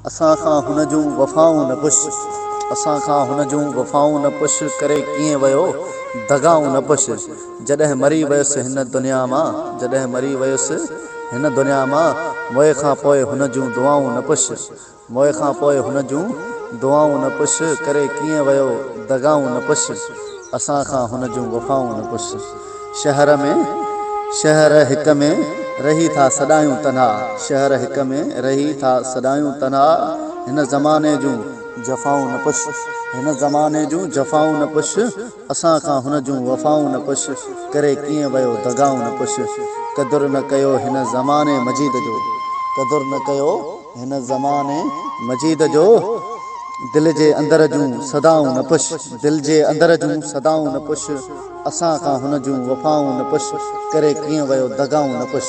असां खां हुन जूं वफ़ाऊं न पुछ असां खां हुन जूं वफ़ाऊं न पुछ करे कीअं वियो दगाऊं न पुछ जॾहिं मरी वियुसि हिन दुनिया मां जॾहिं मरी वियुसि हिन दुनिया मां मोए खां पोइ हुन जूं दुआऊं न पुछ मोए खां पोइ हुन जूं दुआऊं न पुछ करे कीअं वियो दगाऊं न पुछ असां खां हुन जूं वफ़ाऊं न पुछ शहर हिक में रही था सदायूं तन्हा शहर हिक में रही था सदायूं तन्हा हिन ज़माने जूं जफ़ाऊं न पुछ हिन ज़माने जूं जफ़ाऊं न पुछ असां खां हुन जूं वफ़ाऊं न पुछ करे कीअं वियो दगाऊं न पुछ क़दुरु न कयो हिन ज़माने मजीद जो क़दुरु न कयो हिन ज़माने मजीद जो दिलि जे अंदर जूं सदाऊं न पुछ दिलि जे अंदर जूं सदाऊं न पुछ असां खां हुन जूं वफ़ाऊं न पुछ करे कीअं वियो दगाऊं न पुछ।